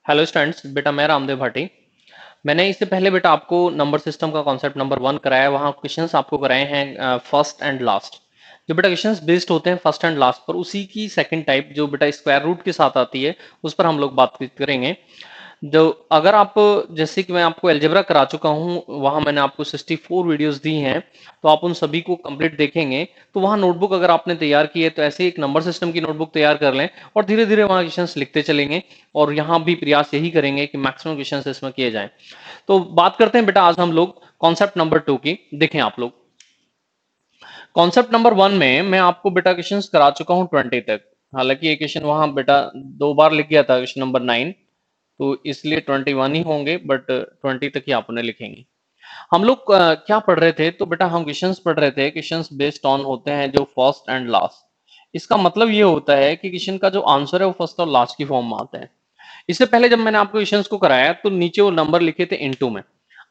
Hello students, बेटा मैं रामदेव भाटी। मैंने इससे पहले बेटा आपको नंबर सिस्टम का कॉन्सेप्ट नंबर 1 कराया। वहाँ क्वेश्चंस आपको कराए हैं फर्स्ट एंड लास्ट। जो बेटा क्वेश्चंस बेस्ड होते हैं फर्स्ट एंड लास्ट पर, उसी की सेकंड टाइप जो बेटा स्क्वायर रूट के साथ आती है, उस पर हम लोग बात करेंगे। जो अगर आप, जैसे कि मैं आपको अलजेब्रा करा चुका हूं, वहां मैंने आपको 64 वीडियोस दी हैं, तो आप उन सभी को कंप्लीट देखेंगे। तो वहां नोटबुक अगर आपने तैयार की है तो ऐसे एक नंबर सिस्टम की नोटबुक तैयार कर लें और धीरे धीरे वहां क्वेश्चंस लिखते चलेंगे। और यहाँ भी प्रयास यही करेंगे कि मैक्सिमम क्वेश्चंस इसमें किए जाएं। तो बात करते हैं बेटा आज हम लोग कॉन्सेप्ट नंबर 2 की। देखें आप लोग, कॉन्सेप्ट नंबर 1 में मैं आपको बेटा क्वेश्चंस करा चुका हूं 20 तक। हालांकि ये क्वेश्चन वहां बेटा 2 बार लिख गया था, क्वेश्चन नंबर 9, तो इसलिए 21 ही होंगे, बट 20 तक ही आपने लिखेंगे। हम लोग क्या पढ़ रहे थे, तो बेटा हम क्वेश्चंस पढ़ रहे थे। क्वेश्चंस बेस्ड ऑन होते हैं जो फर्स्ट एंड लास्ट। इसका मतलब ये होता है कि क्वेश्चन का जो आंसर है वो फर्स्ट और लास्ट की फॉर्म में आता है। इससे पहले जब मैंने आपको क्वेश्चंस को कराया तो नीचे वो नंबर लिखे थे इनटू में।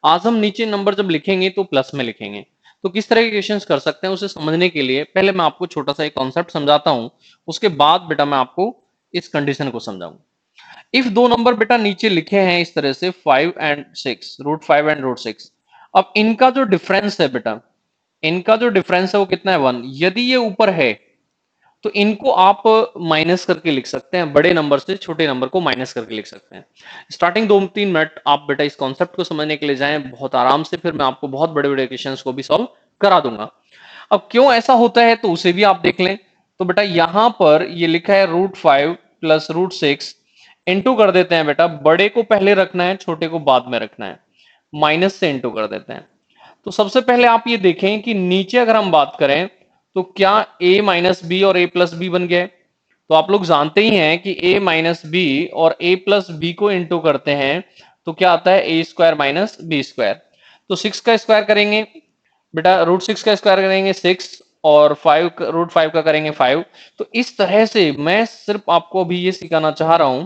आज हम नीचे नंबर जब लिखेंगे तो प्लस में लिखेंगे। तो किस तरह के क्वेश्चंस कर सकते हैं उसे समझने के लिए पहले मैं आपको छोटा सा एक कॉन्सेप्ट समझाता हूं। उसके बाद बेटा मैं आपको इस कंडीशन को समझाऊंगा। इफ दो नंबर बेटा नीचे लिखे हैं इस तरह से 5 and 6, √5 and √6। अब इनका जो डिफरेंस है बेटा, इनका जो डिफरेंस है वो कितना है, 1। यदि ये ऊपर है तो इनको आप माइनस करके लिख सकते हैं, बड़े नंबर से छोटे नंबर को माइनस करके लिख सकते हैं। स्टार्टिंग 2-3 मिनट आप बेटा इस कॉन्सेप्ट को समझने के लिए जाएं बहुत आराम से, फिर मैं आपको बहुत बड़े बड़े क्वेश्चंस को भी सॉल्व करा दूंगा। अब क्यों ऐसा होता है तो उसे भी आप देख लें। तो बेटा यहां पर ये लिखा है √5 + √6, इंटू कर देते हैं बेटा, बड़े को पहले रखना है छोटे को बाद में रखना है, माइनस से इंटू कर देते हैं। तो सबसे पहले आप ये देखें कि नीचे अगर हम बात करें तो क्या a माइनस बी और a प्लस बी बन गया है। तो आप लोग जानते ही हैं कि a माइनस बी और a प्लस बी को इंटू करते हैं तो क्या आता है, a² माइनस b²। तो 6 का स्क्वायर करेंगे बेटा, √6 का स्क्वायर करेंगे 6, और 5 √5 का करेंगे 5। तो इस तरह से मैं सिर्फ आपको अभी ये सिखाना चाह रहा हूं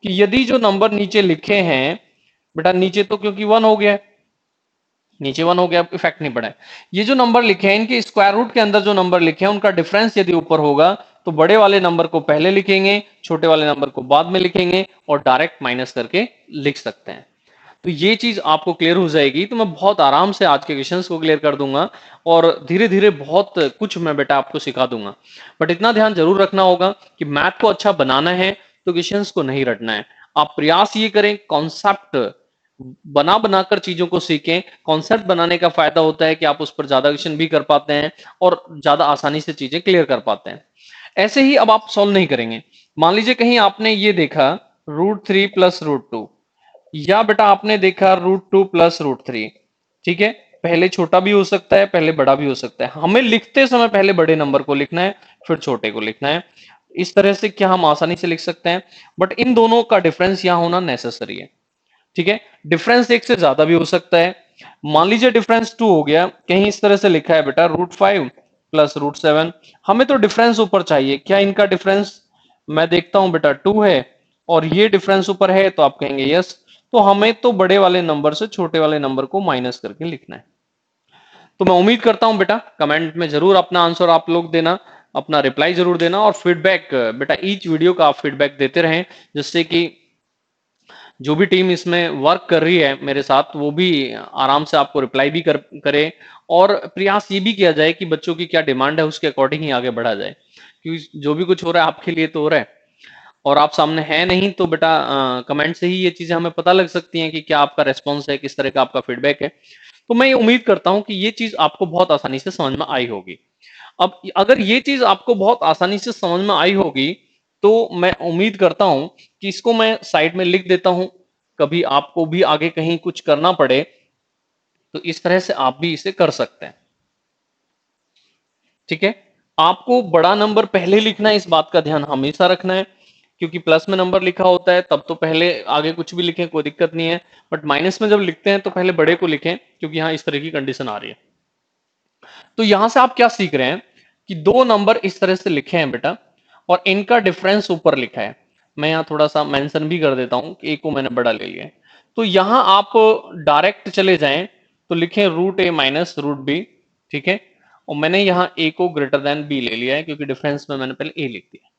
कि यदि जो नंबर नीचे लिखे हैं बेटा, नीचे तो क्योंकि 1 हो गया, नीचे 1 हो गया, इफेक्ट नहीं पड़ा है। ये जो नंबर लिखे हैं इनके स्क्वायर रूट के अंदर जो नंबर लिखे हैं उनका डिफरेंस यदि ऊपर होगा तो बड़े वाले नंबर को पहले लिखेंगे, छोटे वाले नंबर को बाद में लिखेंगे और डायरेक्ट माइनस करके लिख सकते हैं। तो ये चीज आपको क्लियर हो जाएगी तो मैं बहुत आराम से आज के क्वेश्चंस को क्लियर कर दूंगा और धीरे धीरे बहुत कुछ मैं बेटा आपको सिखा दूंगा। बट इतना ध्यान जरूर रखना होगा कि मैथ को अच्छा बनाना है तो क्वेश्चंस को नहीं रटना है। आप प्रयास ये करें, कॉन्सेप्ट बना बनाकर चीजों को सीखें। कॉन्सेप्ट बनाने का फायदा होता है कि आप उस पर ज्यादा क्वेश्चन भी कर पाते हैं और ज्यादा आसानी से चीजें क्लियर कर पाते हैं। ऐसे ही अब आप सॉल्व नहीं करेंगे। मान लीजिए कहीं आपने ये देखा √3 + √2, या बेटा आपने देखा √2 + √3। ठीक है, पहले छोटा भी हो सकता है, पहले बड़ा भी हो सकता है। हमें लिखते समय पहले बड़े नंबर को लिखना है, फिर छोटे को लिखना है। इस तरह से क्या हम आसानी से लिख सकते हैं, बट इन दोनों का डिफरेंस यहां होना नेसेसरी है। ठीक है, डिफरेंस एक से ज्यादा भी हो सकता है। मान लीजिए डिफरेंस 2 हो गया, कहीं इस तरह से लिखा है बेटा √5 + √7। हमें तो डिफरेंस ऊपर चाहिए, क्या इनका डिफरेंस मैं देखता हूं बेटा 2 है और ये डिफरेंस ऊपर है, तो आप कहेंगे यस। तो हमें तो बड़े वाले नंबर से छोटे वाले नंबर को माइनस करके लिखना है। तो मैं उम्मीद करता हूं बेटा कमेंट में जरूर अपना आंसर आप लोग देना, अपना रिप्लाई जरूर देना और फीडबैक बेटा ईच वीडियो का आप फीडबैक देते रहें, जिससे कि जो भी टीम इसमें वर्क कर रही है मेरे साथ वो भी आराम से आपको रिप्लाई भी करे। और प्रयास ये भी किया जाए कि बच्चों की क्या डिमांड है उसके अकॉर्डिंग ही आगे बढ़ा जाए, क्योंकि जो भी कुछ हो रहा है आपके लिए तो हो रहा है और आप सामने है नहीं, तो बेटा कमेंट से ही ये चीजें हमें पता लग सकती हैं कि क्या आपका रेस्पॉन्स है, किस तरह का आपका फीडबैक है। तो मैं ये उम्मीद करता हूं कि ये चीज आपको बहुत आसानी से समझ में आई होगी। अब अगर ये चीज आपको बहुत आसानी से समझ में आई होगी तो मैं उम्मीद करता हूं कि इसको मैं साइड में लिख देता हूं, कभी आपको भी आगे कहीं कुछ करना पड़े तो इस तरह से आप भी इसे कर सकते हैं। ठीक है, आपको बड़ा नंबर पहले लिखना है, इस बात का ध्यान हमेशा रखना है, क्योंकि प्लस में नंबर लिखा होता है तब तो पहले आगे कुछ भी लिखें कोई दिक्कत नहीं है, बट माइनस में जब लिखते हैं तो पहले बड़े को लिखें, क्योंकि यहां इस तरह की कंडीशन आ रही है। तो यहां से आप क्या सीख रहे हैं कि दो नंबर इस तरह से लिखे हैं बेटा और इनका डिफरेंस ऊपर लिखा है। मैं यहां थोड़ा सा मेंशन भी कर देता हूं कि एक को मैंने बड़ा ले लिया है। तो यहां आप डायरेक्ट चले जाएं तो लिखें √a माइनस √b। ठीक है, और मैंने यहां a को ग्रेटर देन b ले लिया है क्योंकि डिफरेंस में मैंने पहले a लिख दिया।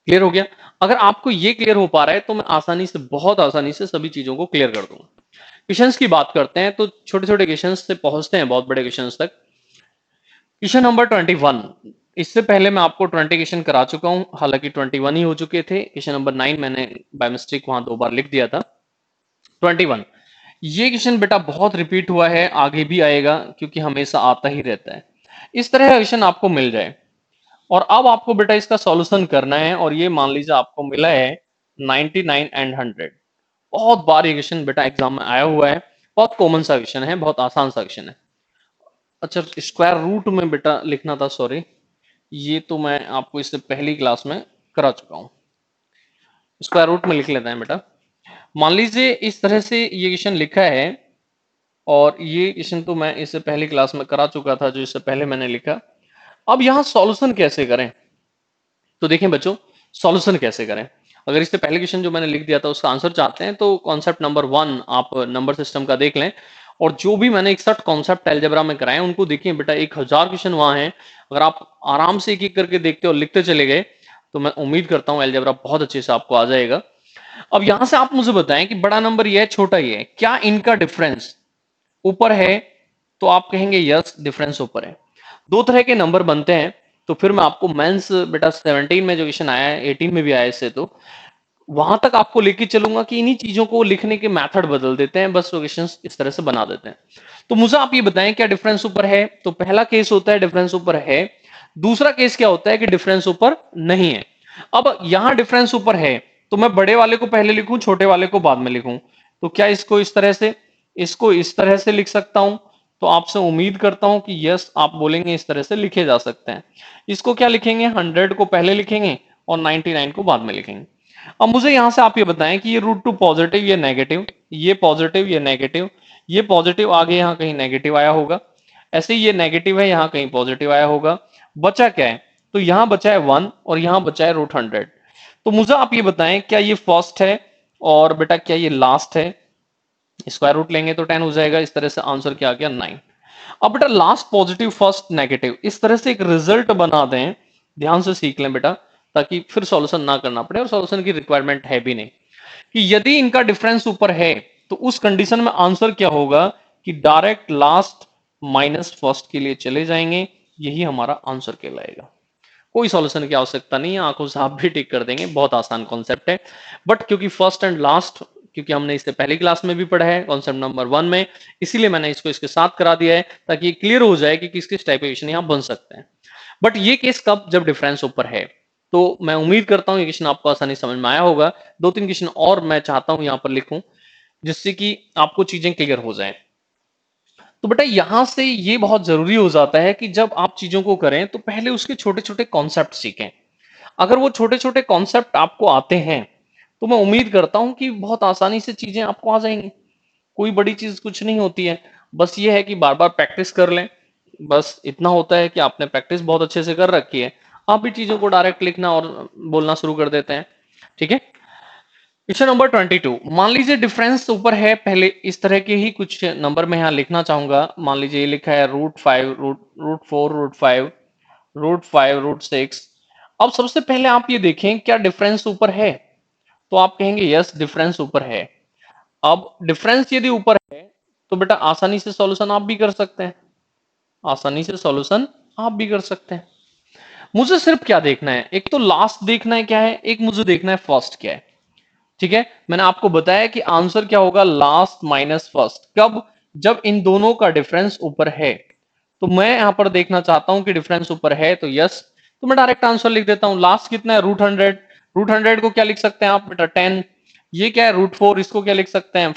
क्लियर हो गया? अगर आपको ये क्लियर हो पा रहा है तो मैं आसानी से, बहुत आसानी से सभी चीजों को क्लियर कर दूंगा। क्वेश्चंस की बात करते हैं तो छोटे छोटे क्वेश्चंस से पहुंचते हैं बहुत बड़े क्वेश्चंस तक। Question number 21। इससे पहले मैं आपको 20 क्वेश्चन करा चुका हूं, हालांकि 21 ही हो चुके थे। क्वेश्चन नंबर 9 मैंने बाय मिस्टेक वहां 2 बार लिख दिया था। 21, ये क्वेश्चन बेटा बहुत रिपीट हुआ है, आगे भी आएगा क्योंकि हमेशा आता ही रहता है। इस तरह का क्वेश्चन आपको मिल जाए और अब आपको बेटा इसका सॉल्यूशन करना है, और ये मान लीजिए आपको मिला है 99 एंड 100। बहुत बार ये क्वेश्चन बेटा एग्जाम में आया हुआ है, बहुत कॉमन सा क्वेश्चन है, बहुत आसान सा क्वेश्चन है। अच्छा, स्क्वायर रूट में बेटा लिखना था, सॉरी, ये तो मैं आपको इससे पहली क्लास में करा चुका हूं। स्क्वायर रूट में लिख लेते हैं बेटा। मान लीजिए इस तरह से ये क्वेश्चन लिखा है, और ये क्वेश्चन तो मैं इससे पहली क्लास में करा चुका था, जो इससे पहले मैंने लिखा। अब यहां सॉल्यूशन कैसे करें, तो देखें बच्चों, सॉल्यूशन कैसे करें। अगर इससे पहले क्वेश्चन जो मैंने लिख दिया था उसका आंसर चाहते हैं तो कॉन्सेप्ट नंबर 1 आप नंबर सिस्टम का देख लें, और जो भी मैंने 61 कॉन्सेप्ट अलजेब्रा में कराए उनको देखिए बेटा। 1000 क्वेश्चन वहां हैं, अगर आप आराम से एक एक करके देखते और लिखते चले गए तो मैं उम्मीद करता हूं अलजेब्रा बहुत अच्छे से आपको आ जाएगा। अब यहां से आप मुझे बताएं कि बड़ा नंबर ये है, छोटा ये है, क्या इनका डिफरेंस ऊपर है, तो आप कहेंगे यस डिफरेंस ऊपर है। दो तरह के नंबर बनते हैं, तो फिर मैं आपको मेंस बेटा 17 में जो क्वेश्चन आया है, 18 में भी आया इससे, तो वहां तक आपको लेके चलूंगा कि इन्हीं चीजों को लिखने के मेथड बदल देते हैं, बस क्वेश्चन इस तरह से बना देते हैं। तो मुझे आप ये बताएं क्या डिफरेंस ऊपर है, तो पहला केस होता है डिफरेंस ऊपर है। दूसरा केस क्या होता है कि डिफरेंस ऊपर नहीं है। अब यहां डिफरेंस ऊपर है तो मैं बड़े वाले को पहले लिखूं, छोटे वाले को बाद में लिखूं, तो क्या इसको इस तरह से, इसको इस तरह से लिख सकता हूं? तो आपसे उम्मीद करता हूं कि यस आप बोलेंगे इस तरह से लिखे जा सकते हैं। इसको क्या लिखेंगे, 100 को पहले लिखेंगे और 99 को बाद में लिखेंगे। अब मुझे यहां से आप ये बताएं कि ये रूट टू पॉजिटिव, ये नेगेटिव, ये पॉजिटिव, ये नेगेटिव, ये पॉजिटिव आगे यहां कहीं नेगेटिव आया होगा, ऐसे ही ये नेगेटिव है यहां कहीं पॉजिटिव आया होगा, बचा क्या है, तो यहां बचा है 1 और यहां बचा है रूट 100। तो मुझे आप ये बताएं क्या ये फर्स्ट है और बेटा क्या ये लास्ट है। स्क्वायर रूट लेंगे तो 10 हो जाएगा, इस तरह से आंसर क्या आ गया 9। अब बेटा लास्ट पॉजिटिव फर्स्ट नेगेटिव, इस तरह से एक रिजल्ट बना दें, ध्यान से सीख लें बेटा, ताकि फिर सॉल्यूशन ना करना पड़े, और सॉल्यूशन की रिक्वायरमेंट है भी नहीं। कि यदि इनका डिफरेंस ऊपर है तो उस कंडीशन में आंसर क्या होगा कि डायरेक्ट लास्ट माइनस फर्स्ट के लिए चले जाएंगे, यही हमारा आंसर कहलाएगा। कोई सॉल्यूशन की आवश्यकता नहीं है, आंखों से आप भी टिक कर देंगे, बहुत आसान कॉन्सेप्ट है। बट क्योंकि फर्स्ट एंड लास्ट, क्योंकि हमने इससे पहली क्लास में भी पढ़ा है कॉन्सेप्ट नंबर 1 में, इसीलिए मैंने इसको इसके साथ करा दिया है ताकि ये क्लियर हो जाए कि किस किस टाइप के क्वेश्चन यहां बन सकते हैं। बट ये केस कब, जब डिफरेंस ऊपर है। तो मैं उम्मीद करता हूं ये क्वेश्चन आपको आसानी समझ में आया होगा। 2-3 क्वेश्चन और मैं चाहता हूं यहां पर लिखूं, जिससे कि आपको चीजें क्लियर हो जाएं। तो बेटा यहां से ये बहुत जरूरी हो जाता है कि जब आप चीजों को करें तो पहले उसके छोटे छोटे कॉन्सेप्ट सीखें। अगर वो छोटे छोटे कॉन्सेप्ट आपको आते हैं तो मैं उम्मीद करता हूं कि बहुत आसानी से चीजें आपको आ जाएंगी। कोई बड़ी चीज कुछ नहीं होती है, बस ये है कि बार बार प्रैक्टिस कर लें। बस इतना होता है कि आपने प्रैक्टिस बहुत अच्छे से कर रखी है, आप भी चीजों को डायरेक्ट लिखना और बोलना शुरू कर देते हैं। ठीक है, क्वेश्चन नंबर 22। मान लीजिए डिफरेंस ऊपर है, पहले इस तरह के ही कुछ नंबर में यहां लिखना चाहूंगा। मान लीजिए ये लिखा है √5, √4, √5, √5, √6। अब सबसे पहले आप ये देखें क्या डिफरेंस ऊपर है, तो आप कहेंगे यस डिफरेंस ऊपर है। अब डिफरेंस यदि ऊपर है तो बेटा आसानी से सॉल्यूशन आप भी कर सकते हैं, आसानी से सॉल्यूशन आप भी कर सकते हैं। मुझे सिर्फ क्या देखना है, एक तो लास्ट देखना है क्या है, एक मुझे देखना है फर्स्ट क्या है। ठीक है, मैंने आपको बताया कि आंसर क्या होगा, लास्ट माइनस फर्स्ट। कब, जब इन दोनों का डिफरेंस ऊपर है। तो मैं यहां पर देखना चाहता हूं कि डिफरेंस ऊपर है, तो यस, तो मैं डायरेक्ट आंसर लिख देता हूं। लास्ट कितना है, √100। √100 को क्या लिख सकते हैं आप बेटा 10। ये क्या है √4, इसको क्या लिख सकते हैं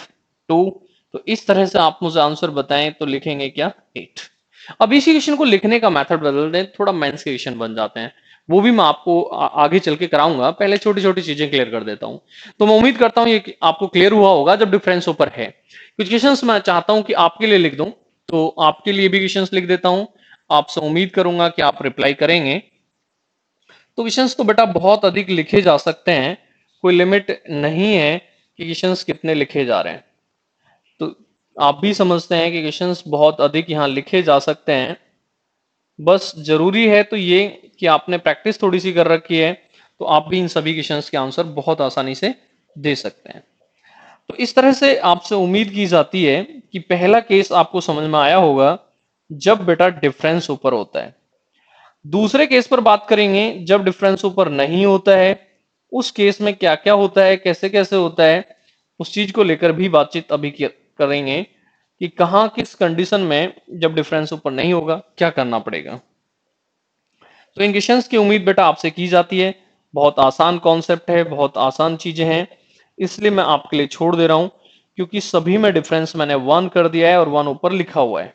2। तो इस तरह से आप मुझे आंसर बताएं तो लिखेंगे क्या 8। अब इसी क्वेश्चन को लिखने का मेथड बदल दें, थोड़ा मेंस के क्वेश्चन बन जाते हैं, वो भी मैं आपको आगे चल के कराऊंगा, पहले छोटी छोटी चीजें क्लियर कर देता हूं। तो मैं उम्मीद करता हूं ये कि आपको क्लियर हुआ होगा जब डिफरेंस ऊपर है। कुछ क्वेश्चंस मैं चाहता हूं कि आपके लिए लिख दूं, तो आपके लिए भी क्वेश्चंस लिख देता हूं, आपसे उम्मीद करूंगा कि आप रिप्लाई करेंगे। तो क्वेश्चंस तो बेटा बहुत अधिक लिखे जा सकते हैं, कोई लिमिट नहीं है कि क्वेश्चंस कितने लिखे जा रहे हैं। तो आप भी समझते हैं कि क्वेश्चंस बहुत अधिक यहाँ लिखे जा सकते हैं, बस जरूरी है तो ये कि आपने प्रैक्टिस थोड़ी सी कर रखी है, तो आप भी इन सभी क्वेश्चंस के आंसर बहुत आसानी से दे सकते हैं। तो इस तरह से आपसे उम्मीद की जाती है कि पहला केस आपको समझ में आया होगा, जब बेटा डिफरेंस ऊपर होता है। दूसरे केस पर बात करेंगे, जब डिफरेंस ऊपर नहीं होता है, उस केस में क्या क्या होता है, कैसे कैसे होता है, उस चीज को लेकर भी बातचीत अभी करेंगे कि कहां किस कंडीशन में जब डिफरेंस ऊपर नहीं होगा क्या करना पड़ेगा। तो इन क्वेश्चंस की उम्मीद बेटा आपसे की जाती है। बहुत आसान कॉन्सेप्ट है, बहुत आसान चीजें हैं, इसलिए मैं आपके लिए छोड़ दे रहा हूं, क्योंकि सभी में डिफरेंस मैंने 1 कर दिया है और 1 ऊपर लिखा हुआ है।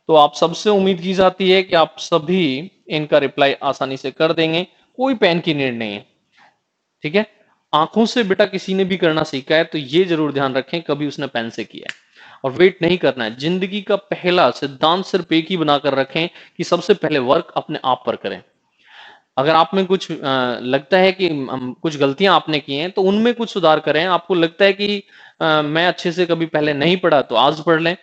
तो आप सबसे उम्मीद की जाती है कि आप सभी इनका रिप्लाई आसानी से कर देंगे, कोई पेन की नीड नहीं है। ठीक है, आंखों से बेटा किसी ने भी करना सीखा है तो ये जरूर ध्यान रखें कभी उसने पेन से किया है, और वेट नहीं करना है। जिंदगी का पहला सिद्धांत सिर्फ एक ही बनाकर रखें कि सबसे पहले वर्क अपने आप पर करें। अगर आप में कुछ लगता है कि कुछ गलतियां आपने की हैं तो उनमें कुछ सुधार करें। आपको लगता है कि मैं अच्छे से कभी पहले नहीं पढ़ा तो आज पढ़ लें,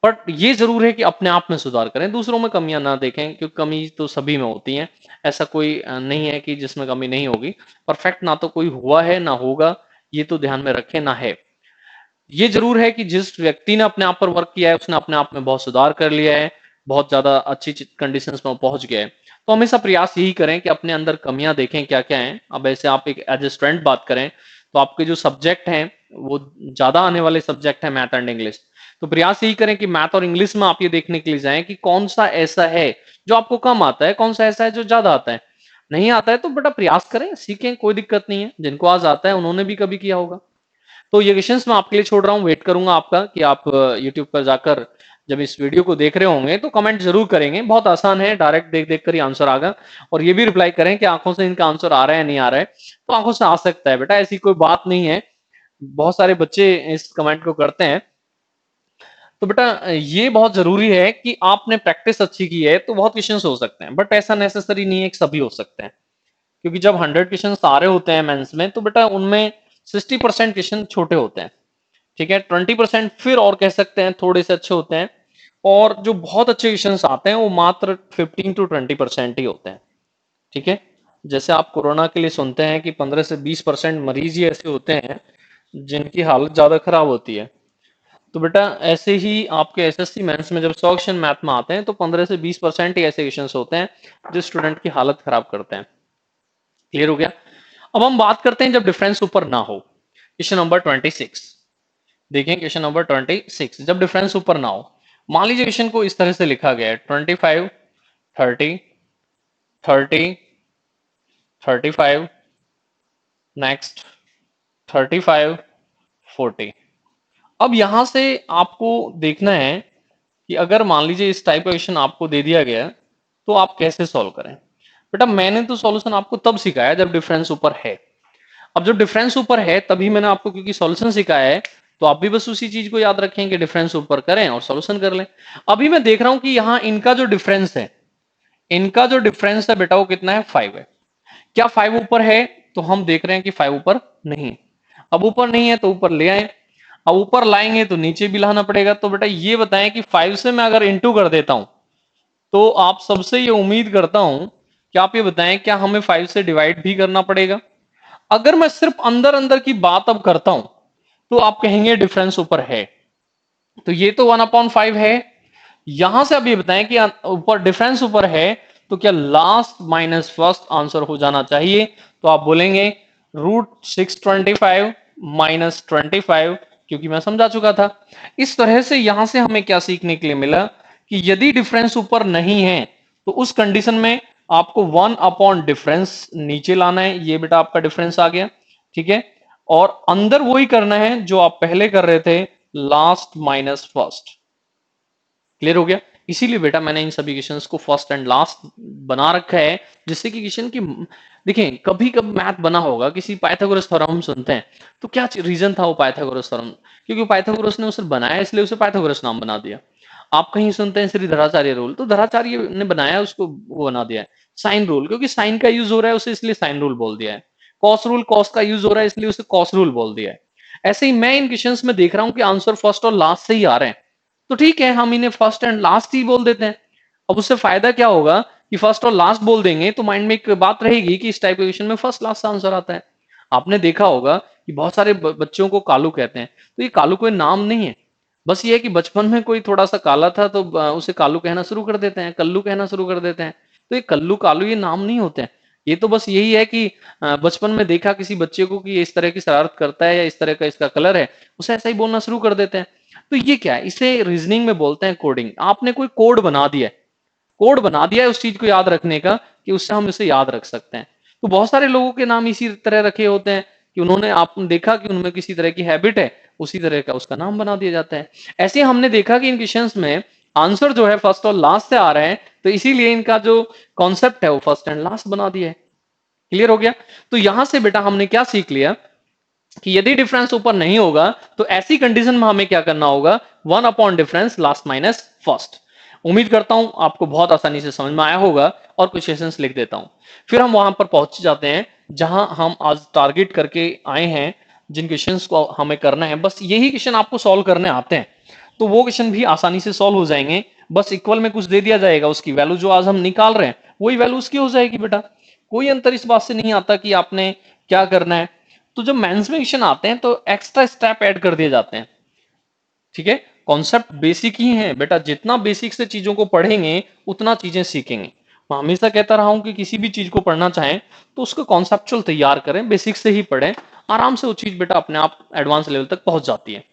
बट ये जरूर है कि अपने आप में सुधार करें, दूसरों में कमियां ना देखें, क्योंकि कमी तो सभी में होती है। ऐसा कोई नहीं है कि जिसमें कमी नहीं होगी। परफेक्ट ना तो कोई हुआ है ना होगा, ये तो ध्यान में रखें ना है। ये जरूर है कि जिस व्यक्ति ने अपने आप पर वर्क किया है उसने अपने आप में बहुत सुधार कर लिया है, बहुत ज्यादा अच्छी कंडीशंस में पहुंच गया है। तो हमेशा प्रयास यही करें कि अपने अंदर कमियां देखें क्या क्या हैं। अब ऐसे आप एक एज ए स्टूडेंट बात करें तो आपके जो सब्जेक्ट हैं वो ज्यादा आने वाले सब्जेक्ट है मैथ एंड इंग्लिश। तो प्रयास यही करें कि मैथ और इंग्लिश में आप ये देखने के लिए जाएं कि कौन सा ऐसा है जो आपको कम आता है, कौन सा ऐसा है जो ज्यादा आता है। नहीं आता है तो बेटा प्रयास करें, सीखें, कोई दिक्कत नहीं है। जिनको आज आता है उन्होंने भी कभी किया होगा। तो ये क्वेश्चंस मैं आपके लिए छोड़ रहा हूँ, वेट करूंगा आपका कि आप यूट्यूब पर जाकर जब इस वीडियो को देख रहे होंगे तो कमेंट जरूर करेंगे। बहुत आसान है, डायरेक्ट देख देख कर ही आंसर आएगा। और ये भी रिप्लाई करें कि आंखों से इनका आंसर आ रहा है नहीं आ रहा है। तो आंखों से आ सकता है बेटा, ऐसी कोई बात नहीं है। बहुत सारे बच्चे इस कमेंट को करते हैं। तो बेटा ये बहुत जरूरी है कि आपने प्रैक्टिस अच्छी की है तो बहुत क्वेश्चंस हो सकते हैं, बट ऐसा नेसेसरी नहीं है कि सभी हो सकते हैं। क्योंकि जब 100 क्वेश्चन आ रहे होते हैं मेंस में तो बेटा उनमें 60% क्वेश्चन छोटे होते हैं। ठीक है, 20% फिर और कह सकते हैं थोड़े से अच्छे होते हैं। और जो बहुत अच्छे क्वेश्चंस आते हैं वो मात्र 15 to 20% ही होते हैं। ठीक है, जैसे आप कोरोना के लिए सुनते हैं कि 15 से 20% मरीज ही ऐसे होते हैं जिनकी हालत ज्यादा खराब होती है। तो बेटा ऐसे ही आपके एसएससी मेंस में जब 100 क्वेश्चन मैथ में आते हैं तो 15 से 20% ही ऐसे क्वेश्चंस होते हैं जो स्टूडेंट की हालत खराब करते हैं। क्लियर हो गया। अब हम बात करते हैं जब डिफरेंस ऊपर ना हो। क्वेश्चन नंबर 26 देखें, क्वेश्चन नंबर 26 जब डिफरेंस ऊपर ना हो। मान लीजिए क्वेश्चन को इस तरह से लिखा गया है 25 30 30 35 नेक्स्ट 35 40। अब यहां से आपको देखना है कि अगर मान लीजिए इस टाइप का क्वेश्चन आपको दे दिया गया तो आप कैसे सॉल्व करें। बेटा मैंने तो सॉल्यूशन आपको तब सिखाया जब डिफरेंस ऊपर है। अब जब डिफरेंस ऊपर है तभी मैंने आपको क्योंकि सॉल्यूशन सिखाया है, तो आप भी बस उसी चीज को याद रखें कि डिफरेंस ऊपर करें और सॉल्यूशन कर लें। अभी मैं देख रहा हूं कि यहां इनका जो डिफरेंस है, इनका जो डिफरेंस है बेटा वो कितना है, 5 है। क्या 5 ऊपर है? तो हम देख रहे हैं कि 5 ऊपर नहीं। अब ऊपर नहीं है तो ऊपर ले आए। अब ऊपर लाएंगे तो नीचे भी लाना पड़ेगा। तो बेटा ये बताएं कि 5 से मैं अगर इंटू कर देता हूं तो आप सबसे ये उम्मीद करता हूं कि आप ये बताएं क्या हमें 5 से डिवाइड भी करना पड़ेगा। अगर मैं सिर्फ अंदर अंदर की बात अब करता हूं तो आप कहेंगे डिफरेंस ऊपर है। तो ये तो 1/5 है। यहां से अब ये बताएं कि ऊपर डिफरेंस ऊपर है तो क्या लास्ट माइनस फर्स्ट आंसर हो जाना चाहिए। तो आप बोलेंगे √625 माइनस 25, क्योंकि मैं समझा चुका था। इस तरह से यहां से हमें क्या सीखने के लिए मिला कि यदि डिफरेंस ऊपर नहीं है तो उस कंडीशन में आपको 1 डिफरेंस नीचे लाना है। ये बेटा आपका डिफरेंस आ गया। ठीक है, और अंदर वही करना है जो आप पहले कर रहे थे, लास्ट माइनस फर्स्ट। क्लियर हो गया। इसीलिए बेटा मैंने इन सभी क्वेश्चंस को फर्स्ट एंड लास्ट बना रखा है, जिससे कि क्वेश्चन की देखिए कभी कभी मैथ बना होगा किसी पाइथागोरस थ्योरम हम सुनते हैं तो क्या रीजन था वो पाइथागोरस थ्योरम, क्योंकि पाइथागोरस ने उसे बनाया इसलिए उसे पाइथागोरस नाम बना दिया। आप कहीं सुनते हैं श्री धराचार्य रूल, तो धराचार्य ने बनाया उसको वो बना दिया है साइन रूल, क्योंकि साइन का यूज हो रहा है उसे इसलिए साइन रूल बोल दिया है। कॉस रूल कॉस का यूज हो रहा है इसलिए उसे कॉस रूल बोल दिया है। ऐसे ही मैं इन क्वेश्चंस में देख रहा हूं कि आंसर फर्स्ट और लास्ट से ही आ रहे हैं, तो ठीक है हम इन्हें फर्स्ट एंड लास्ट ही बोल देते हैं। अब उससे फायदा क्या होगा कि फर्स्ट और लास्ट बोल देंगे तो माइंड में एक बात रहेगी कि इस टाइप के क्वेश्चन में फर्स्ट लास्ट का आंसर आता है। आपने देखा होगा कि बहुत सारे बच्चों को कालू कहते हैं, तो ये कालू कोई नाम नहीं है, बस ये है कि बचपन में कोई थोड़ा सा काला था तो उसे कालू कहना शुरू कर देते हैं, कल्लू कहना शुरू कर देते हैं। तो ये कल्लू कालू ये नाम नहीं होते हैं। ये तो बस यही है कि बचपन में देखा किसी बच्चे को कि ये इस तरह की शरारत करता है या इस तरह का इसका कलर है, उसे ऐसा ही बोलना शुरू कर देते हैं। तो ये क्या है, इसे रीजनिंग में बोलते हैं कोडिंग। आपने कोई कोड बना दिया है, कोड बना दिया है उस चीज को याद रखने का कि उससे हम इसे याद रख सकते हैं। तो बहुत सारे लोगों के नाम इसी तरह रखे होते हैं कि उन्होंने आपने देखा कि उनमें किसी तरह की हैबिट है, उसी तरह का उसका नाम बना दिया जाता है। ऐसे हमने देखा कि इन क्वेश्चंस में आंसर जो है फर्स्ट और लास्ट से आ रहे हैं, तो इसीलिए इनका जो कॉन्सेप्ट है वो फर्स्ट एंड लास्ट बना दिया है। क्लियर हो गया? तो यहां से बेटा हमने क्या सीख लिया कि यदि डिफरेंस ऊपर नहीं होगा तो ऐसी कंडीशन में हमें क्या करना होगा, one upon difference last minus first. उम्मीद करता हूं आपको बहुत आसानी से समझ में आया होगा, और कुछ क्वेश्चंस लिख देता हूं, फिर हम वहां पर पहुंच जाते हैं जहां हम आज टारगेट करके आए हैं। जिन क्वेश्चंस को हमें करना है, बस यही क्वेश्चन आपको सॉल्व करने आते हैं, तो वो क्वेश्चन भी आसानी से सॉल्व हो जाएंगे। बस इक्वल में कुछ दे दिया जाएगा, उसकी वैल्यू जो आज हम निकाल रहे हैं वही वैल्यू उसकी हो जाएगी बेटा। कोई अंतर इस बात से नहीं आता कि आपने क्या करना है। तो जब मेंस में क्वेश्चन आते हैं तो एक्स्ट्रा स्टेप ऐड कर दिए जाते हैं। ठीक है, कॉन्सेप्ट बेसिक ही है बेटा, जितना बेसिक से चीजों को पढ़ेंगे उतना चीजें सीखेंगे। मैं हमेशा कहता रहा हूं कि किसी भी चीज को पढ़ना चाहें तो उसको कॉन्सेप्चुअल तैयार करें, बेसिक से ही पढ़ें, आराम से वो चीज बेटा अपने आप एडवांस लेवल तक पहुंच जाती है।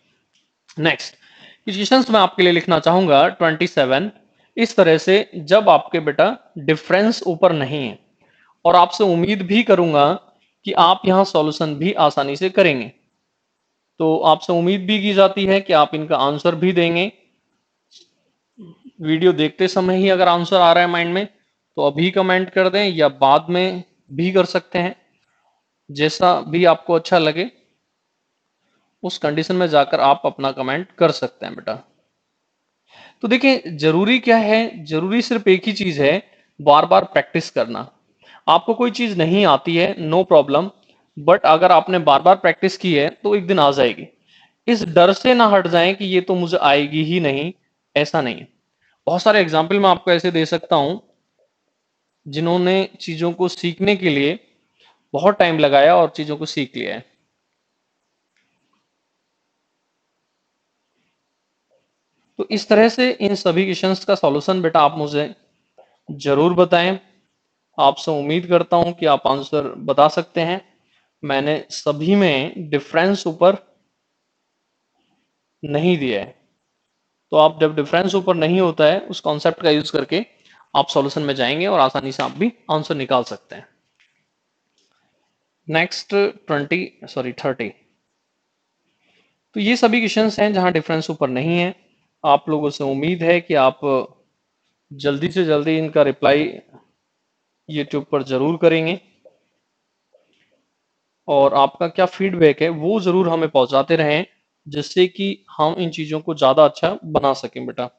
नेक्स्ट क्वेश्चंस मैं आपके लिए लिखना चाहूंगा 27। इस तरह से जब आपके बेटा डिफरेंस ऊपर नहीं है, और आपसे उम्मीद भी करूंगा कि आप यहां सॉल्यूशन भी आसानी से करेंगे, तो आपसे उम्मीद भी की जाती है कि आप इनका आंसर भी देंगे। वीडियो देखते समय ही अगर आंसर आ रहा है माइंड में तो अभी कमेंट कर दें, या बाद में भी कर सकते हैं, जैसा भी आपको अच्छा लगे उस कंडीशन में जाकर आप अपना कमेंट कर सकते हैं बेटा। तो देखिए जरूरी क्या है, जरूरी सिर्फ एक ही चीज है, बार बार प्रैक्टिस करना। आपको कोई चीज नहीं आती है, नो प्रॉब्लम, बट अगर आपने बार बार प्रैक्टिस की है तो एक दिन आ जाएगी। इस डर से ना हट जाएं कि ये तो मुझे आएगी ही नहीं, ऐसा नहीं है। बहुत सारे एग्जाम्पल मैं आपको ऐसे दे सकता हूं जिन्होंने चीजों को सीखने के लिए बहुत टाइम लगाया और चीजों को सीख लिया है। तो इस तरह से इन सभी क्वेश्चंस का सॉल्यूशन बेटा आप मुझे जरूर बताएं। आपसे उम्मीद करता हूं कि आप आंसर बता सकते हैं। मैंने सभी में डिफरेंस ऊपर नहीं दिया है, तो आप जब डिफरेंस ऊपर नहीं होता है उस कॉन्सेप्ट का यूज करके आप सॉल्यूशन में जाएंगे और आसानी से आप भी आंसर निकाल सकते हैं। नेक्स्ट 30। तो ये सभी क्वेश्चंस हैं जहां डिफरेंस ऊपर नहीं है। आप लोगों से उम्मीद है कि आप जल्दी से जल्दी इनका रिप्लाई यूट्यूब पर जरूर करेंगे, और आपका क्या फीडबैक है वो जरूर हमें पहुंचाते रहें, जिससे कि हम इन चीजों को ज्यादा अच्छा बना सकें बेटा।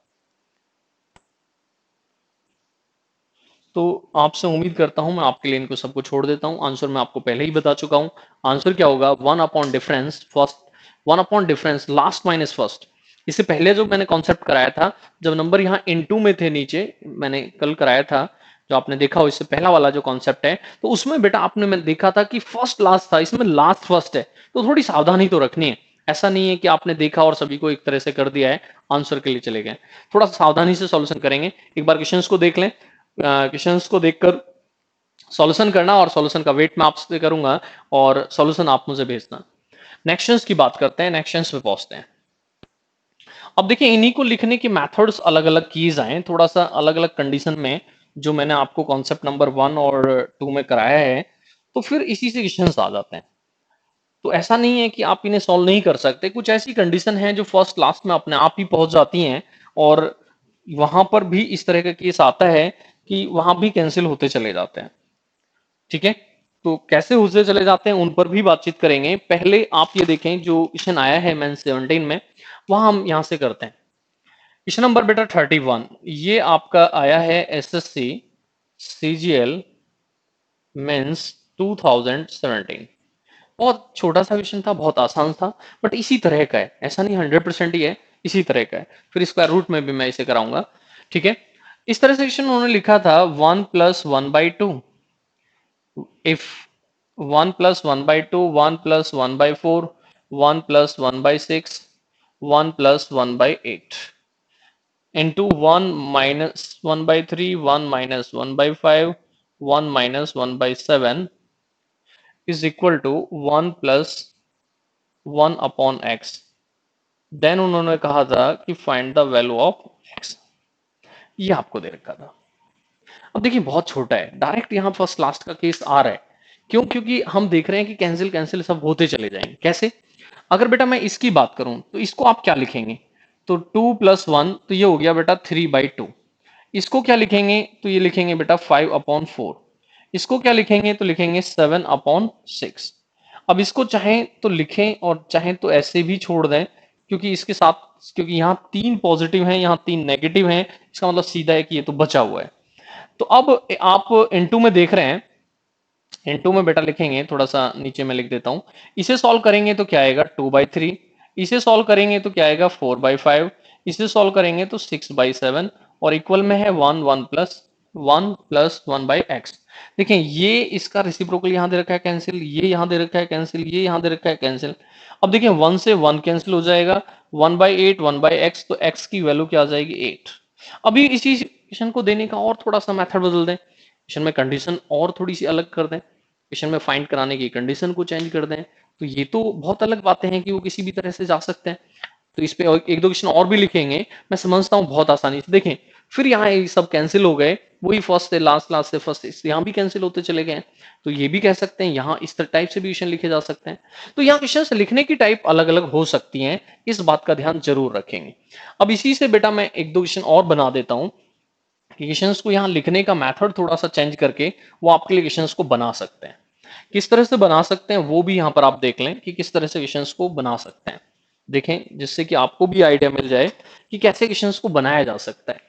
तो आपसे उम्मीद करता हूं, मैं आपके लिए इनको सबको छोड़ देता हूं। आंसर मैं आपको पहले ही बता चुका हूं। आंसर क्या होगा, one upon difference first, one upon difference last minus first. इससे पहले जो मैंने कॉन्सेप्ट कराया था, जब नंबर यहाँ इनटू में थे नीचे, मैंने कल कराया था, जो आपने देखा हो, इससे पहला वाला जो कॉन्सेप्ट है, तो उसमें बेटा आपने मैं देखा था कि फर्स्ट लास्ट था, इसमें लास्ट फर्स्ट है। तो थोड़ी सावधानी तो रखनी है। ऐसा नहीं है कि आपने देखा और सभी को एक तरह से कर दिया है, आंसर के लिए चले गए। थोड़ा सावधानी से सॉल्यूशन करेंगे। एक बार क्वेश्चंस को देख लें, क्वेश्चंस को देखकर सॉल्यूशन करना, और सॉल्यूशन का वेट मैं आपसे करूंगा और सॉल्यूशन आप मुझे भेजना। नेक्शंस की बात करते हैं, नेक्शंस पे पहुंचते हैं। अब देखिए इन्हीं को लिखने की मेथड्स अलग अलग की जाएं, थोड़ा सा अलग अलग कंडीशन में, जो मैंने आपको कॉन्सेप्ट नंबर 1 और 2 में कराया है, तो फिर इसी से क्वेश्चंस आ जाते हैं। तो ऐसा नहीं है कि आप इन्हें सॉल्व नहीं कर सकते, कुछ ऐसी कंडीशन है जो फर्स्ट लास्ट में अपने आप ही पहुंच जाती हैं, और वहां पर भी इस तरह का केस आता है कि वहां भी कैंसिल होते चले जाते हैं। ठीक है, तो कैसे होते चले जाते हैं उन पर भी बातचीत करेंगे। पहले आप ये देखें जो क्वेश्चन आया है मेंस 17 में, वहां हम यहां से करते हैं। क्वेश्चन नंबर बेटा 31, ये आपका आया है एसएससी सीजीएल मेंस 2017। बहुत छोटा सा क्वेश्चन था, बहुत आसान था, बट इसी तरह का है, ऐसा नहीं 100% ही है, इसी तरह का है। फिर स्क्वायर रूट में भी मैं इसे कराऊंगा। ठीक है, इस तरह से क्वेश्चन उन्होंने लिखा था 1+1/2, if 1+1/2, 1+1/4, 1+1/6, 1+1/8 into 1-1/3, 1-1/5, 1-1/7 is equal to 1+1/x। Then उन्होंने कहा था कि find the value of x। ये आपको दे रखा था। अब देखिए बहुत छोटा है, डायरेक्ट यहाँ फर्स्ट लास्ट का केस आ रहा है। क्यों? क्योंकि हम देख रहे हैं कि कैंसिल कैंसिल सब होते चले जाएंगे। कैसे? अगर बेटा मैं इसकी बात करूं तो इसको आप क्या लिखेंगे? तो 2+1 तो ये हो गया बेटा 3/2। इसको क्या लिखेंगे? तो ये लिखेंगे बेटा 5/4। इसको क्या लिखेंगे? तो लिखेंगे 7/6। अब इसको चाहें तो लिखें और चाहें तो ऐसे भी छोड़ दें, क्योंकि इसके साथ, क्योंकि यहाँ 3 पॉजिटिव हैं, यहाँ 3 नेगेटिव हैं, इसका मतलब सीधा है कि ये तो बचा हुआ है। तो अब आप इनटू में देख रहे हैं, इनटू में बेटा लिखेंगे, थोड़ा सा नीचे में लिख देता हूं। इसे सॉल्व करेंगे तो क्या आएगा? 2/3। इसे सॉल्व करेंगे तो क्या आएगा? 4/5। इसे सॉल्व करेंगे तो 6/7 और इक्वल में है 1 प्लस 1 बाई एक्स। देखें ये इसका रेसिप्रोकल यहां दे रखा है कैंसिल, ये यहां दे रखा है कैंसिल, ये यहां दे रखा है कैंसिल। अब देखें 1 से 1 कैंसिल हो जाएगा, 1/8 1/x, तो x की वैल्यू क्या आ जाएगी? 8। अभी इसी क्वेश्चन को देने का और थोड़ा सा मेथड बदल दें, क्वेश्चन में कंडीशन और थोड़ी सी अलग कर दें, क्वेश्चन में फाइंड कराने की कंडीशन को चेंज कर दें। तो ये तो बहुत अलग बातें हैं कि वो किसी भी तरह से जा सकते हैं। तो इस पे एक दो क्वेश्चन और भी लिखेंगे, मैं समझता हूँ बहुत आसानी से। देखें फिर यहाँ ये सब कैंसिल हो गए, वही फर्स्ट से लास्ट, लास्ट से फर्स्ट, यहाँ भी कैंसिल होते चले गए। तो ये भी कह सकते हैं, यहाँ इस टाइप से भी क्वेश्चन लिखे जा सकते हैं। तो यहाँ क्वेश्चन लिखने की टाइप अलग अलग हो सकती हैं, इस बात का ध्यान जरूर रखेंगे। अब इसी से बेटा मैं एक दो क्वेश्चन और बना देता हूँ, क्वेश्चंस को यहाँ लिखने का मेथड थोड़ा सा चेंज करके वो आपके लिए क्वेश्चंस को बना सकते हैं। किस तरह से बना सकते हैं वो भी यहाँ पर आप देख लें कि किस तरह से क्वेश्चंस को बना सकते हैं। देखें जिससे कि आपको भी आइडिया मिल जाए कि कैसे क्वेश्चंस को बनाया जा सकता है।